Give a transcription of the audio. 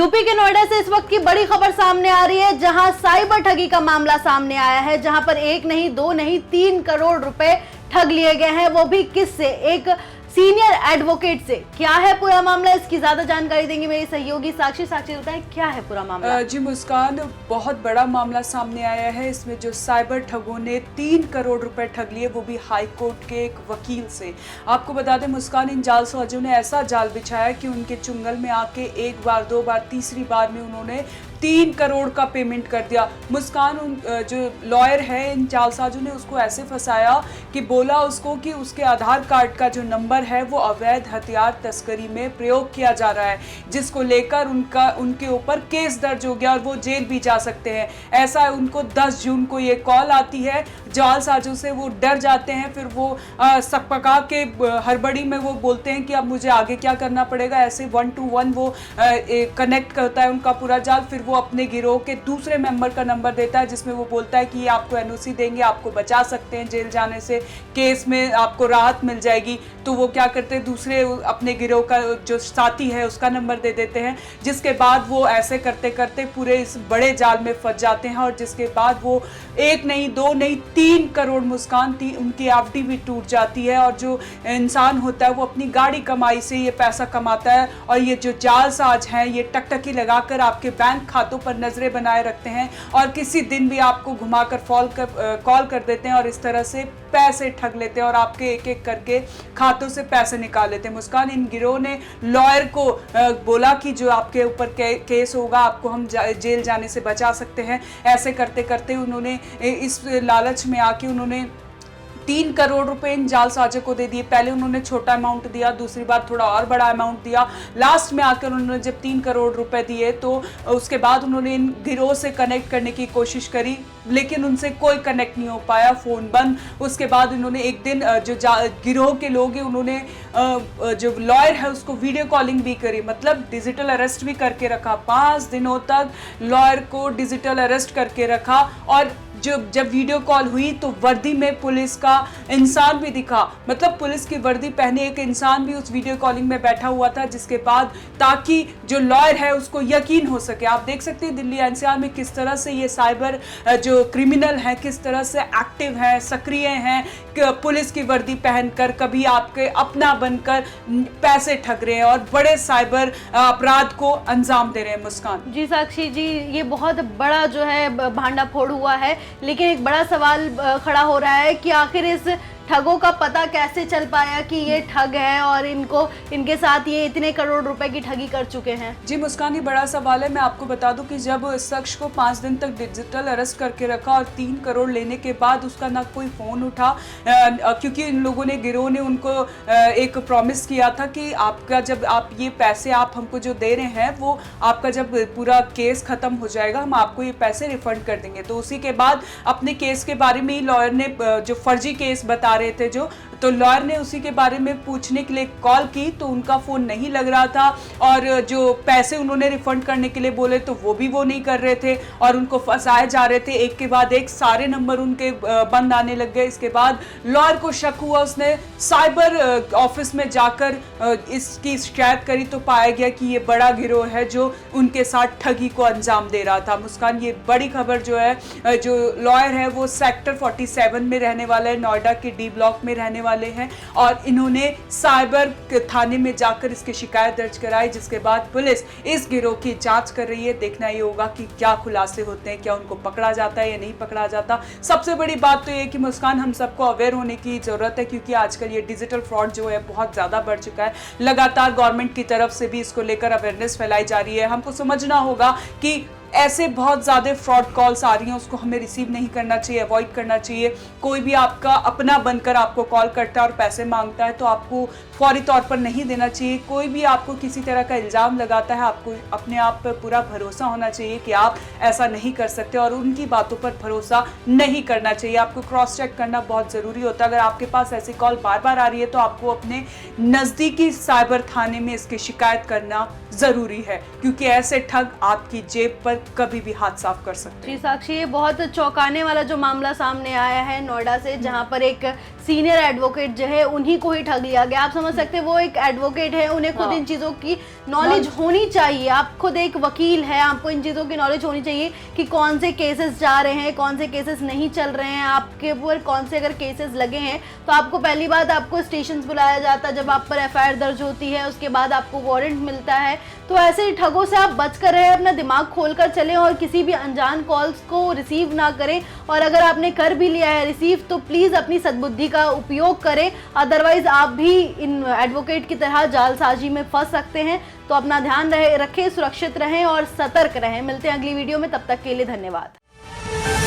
UP के नोएडा से इस वक्त की बड़ी खबर सामने आ रही है, जहां साइबर ठगी का मामला सामने आया है, जहां पर एक नहीं, दो नहीं, 3 करोड़ रुपए ठग लिए गए हैं, वो भी किससे? एक सीनियर एडवोकेट से। क्या है पूरा मामला, इसकी ज्यादा जानकारी देंगे मेरी सहयोगी साक्षी। साक्षी, बताएं क्या है पूरा मामला? जी मुस्कान, बहुत बड़ा मामला सामने आया है। इसमें जो साइबर ठगों ने 3 करोड़ रुपए ठग लिए, वो भी हाई कोर्ट के एक वकील से। आपको बता दें मुस्कान, इन जालसाजों ने ऐसा जाल बिछाया कि उनके चुंगल में आके एक बार, दो बार, तीसरी बार में उन्होंने 3 करोड़ का पेमेंट कर दिया। मुस्कान, जो लॉयर है, इन जालसाजों ने उसको ऐसे फंसाया कि बोला उसको कि उसके आधार कार्ड का जो नंबर है वो अवैध हथियार तस्करी में प्रयोग किया जा रहा है, जिसको लेकर उनके ऊपर केस दर्ज हो गया और वो जेल भी जा सकते हैं। ऐसा उनको 10 जून को ये कॉल आती है। जालसाजों से वो डर जाते हैं, फिर वो सकपका के हड़बड़ी में वो बोलते हैं कि अब मुझे आगे क्या करना पड़ेगा। ऐसे 1 to 1 वो कनेक्ट करता है उनका पूरा जाल। फिर वो अपने गिरोह के दूसरे मेंबर का नंबर देता है, जिसमें वो बोलता है कि ये आपको एनओसी देंगे, आपको बचा सकते हैं जेल जाने से, केस में आपको राहत मिल जाएगी। तो वो क्या करते हैं, दूसरे अपने गिरोह का जो साथी है उसका नंबर दे देते हैं, जिसके बाद वो ऐसे करते करते पूरे इस बड़े जाल में फंस जाते हैं। और जिसके बाद वो एक नहीं, दो नहीं, 3 करोड़ मुस्कान, उनकी एफडी भी टूट जाती है। और जो इंसान होता है वो अपनी गाड़ी कमाई से ये पैसा कमाता है, और ये जो जालसाज हैं ये टकटकी लगाकर आपके बैंक खातों पर नजरें बनाए रखते हैं और किसी दिन भी आपको घुमाकर कॉल कर देते हैं और इस तरह से पैसे ठग लेते हैं और आपके एक एक करके खातों से पैसे निकाल लेते हैं। मुस्कान, इन गिरोह ने लॉयर को बोला कि जो आपके ऊपर केस होगा, आपको हम जेल जाने से बचा सकते हैं। ऐसे करते करते उन्होंने इस लालच में आके उन्होंने 3 करोड़ रुपए इन जालसाजों को दे दिए। पहले उन्होंने छोटा अमाउंट दिया, दूसरी बार थोड़ा और बड़ा अमाउंट दिया। लास्ट में आकर उन्होंने जब 3 करोड़ रुपए दिए तो उसके बाद उन्होंने इन गिरोह से कनेक्ट करने की कोशिश करी, लेकिन उनसे कोई कनेक्ट नहीं हो पाया, फ़ोन बंद। उसके बाद उन्होंने एक दिन जो गिरोह के लोग हैं उन्होंने जो लॉयर है उसको वीडियो कॉलिंग भी करी, मतलब डिजिटल अरेस्ट भी करके रखा। 5 दिनों तक लॉयर को डिजिटल अरेस्ट करके रखा। और जब वीडियो कॉल हुई तो वर्दी में पुलिस का इंसान भी दिखा, मतलब पुलिस की वर्दी पहने एक इंसान भी उस वीडियो कॉलिंग में बैठा हुआ था, जिसके बाद ताकि जो लॉयर है उसको यकीन हो सके। आप देख सकते हैं दिल्ली एनसीआर में किस तरह से ये साइबर जो क्रिमिनल हैं किस तरह से एक्टिव हैं, सक्रिय हैं, पुलिस की वर्दी पहनकर कभी आपके अपना बनकर पैसे ठग रहे हैं और बड़े साइबर अपराध को अंजाम दे रहे हैं। मुस्कान जी साक्षी जी, ये बहुत बड़ा जो है भांडा फोड़ हुआ है, लेकिन एक बड़ा सवाल खड़ा हो रहा है कि आखिर इस ठगों का पता कैसे चल पाया कि ये ठग है और इनके साथ ये इतने करोड़ रुपए की ठगी कर चुके हैं। जी मुस्कान, ये बड़ा सवाल है। मैं आपको बता दूं कि जब शख्स को 5 दिन तक डिजिटल अरेस्ट करके रखा और 3 करोड़ लेने के बाद उसका ना कोई फ़ोन उठा, क्योंकि इन लोगों ने, गिरोह ने उनको एक प्रॉमिस किया था कि आपका जब आप ये पैसे आप हमको जो दे रहे हैं वो आपका जब पूरा केस ख़त्म हो जाएगा हम आपको ये पैसे रिफंड कर देंगे। तो उसी के बाद अपने केस के बारे में ही लॉयर ने जो फर्जी केस बता रहे थे तो लॉयर ने उसी के बारे में पूछने के लिए कॉल की तो उनका फ़ोन नहीं लग रहा था, और जो पैसे उन्होंने रिफंड करने के लिए बोले तो वो नहीं कर रहे थे और उनको फंसाए जा रहे थे। एक के बाद एक सारे नंबर उनके बंद आने लग गए। इसके बाद लॉयर को शक हुआ, उसने साइबर ऑफिस में जाकर इसकी शिकायत करी तो पाया गया कि ये बड़ा गिरोह है जो उनके साथ ठगी को अंजाम दे रहा था। मुस्कान, ये बड़ी खबर जो है, जो लॉयर है वो सेक्टर 47 में रहने वाला है, नोएडा के डी ब्लॉक में रहने वाले हैं, और इन्होंने साइबर थाने में जाकर इसकी शिकायत दर्ज कराई, जिसके बाद पुलिस इस गिरोह की जांच कर रही है। देखना ये होगा कि क्या खुलासे होते हैं, क्या उनको पकड़ा जाता है या नहीं पकड़ा जाता। सबसे बड़ी बात तो ये कि मुस्कान, हम सबको अवेयर होने की ज़रूरत है, क्योंकि आजकल ये डिजिटल फ्रॉड जो है बहुत ज़्यादा बढ़ चुका है। लगातार गवर्नमेंट की तरफ से भी इसको लेकर अवेयरनेस फैलाई जा रही है। हमको समझना होगा कि ऐसे बहुत ज़्यादा फ्रॉड कॉल्स आ रही हैं, उसको हमें रिसीव नहीं करना चाहिए, अवॉइड करना चाहिए। कोई भी आपका अपना बनकर आपको कॉल करता है और पैसे मांगता है तो आपको फौरी तौर पर नहीं देना चाहिए। कोई भी आपको किसी तरह का इल्ज़ाम लगाता है, आपको अपने आप पर पूरा भरोसा होना चाहिए कि आप ऐसा नहीं कर सकते और उनकी बातों पर भरोसा नहीं करना चाहिए। आपको क्रॉस चेक करना बहुत ज़रूरी होता है। अगर आपके पास ऐसी कॉल बार बार आ रही है तो आपको अपने नज़दीकी साइबर थाने में इसकी शिकायत करना ज़रूरी है, क्योंकि ऐसे ठग आपकी जेब पर कभी भी हाथ साफ कर सकते हैं। जी साक्षी, ये बहुत चौंकाने वाला जो मामला सामने आया है नोएडा से, जहां पर एक सीनियर एडवोकेट जो है उन्हीं को ही ठग लिया गया। आप समझ सकते हैं वो एक एडवोकेट है, उन्हें खुद इन चीज़ों की नॉलेज होनी चाहिए। आप खुद एक वकील है, आपको इन चीज़ों की नॉलेज होनी चाहिए कि कौन से केसेस जा रहे हैं, कौन से केसेस नहीं चल रहे हैं, आपके ऊपर कौन से अगर केसेस लगे हैं तो आपको पहली बात आपको स्टेशन बुलाया जाता है, जब आप पर FIR दर्ज होती है उसके बाद आपको वारंट मिलता है। तो ऐसे ठगों से आप बच कर रहे, अपना दिमाग खोल कर चलें और किसी भी अनजान कॉल्स को रिसीव ना करें। और अगर आपने कर भी लिया है रिसीव तो प्लीज़ अपनी सद्बुद्धि का उपयोग करें, अदरवाइज आप भी इन एडवोकेट की तरह जालसाजी में फंस सकते हैं। तो अपना ध्यान रखें, सुरक्षित रहें और सतर्क रहें। मिलते हैं अगली वीडियो में, तब तक के लिए धन्यवाद।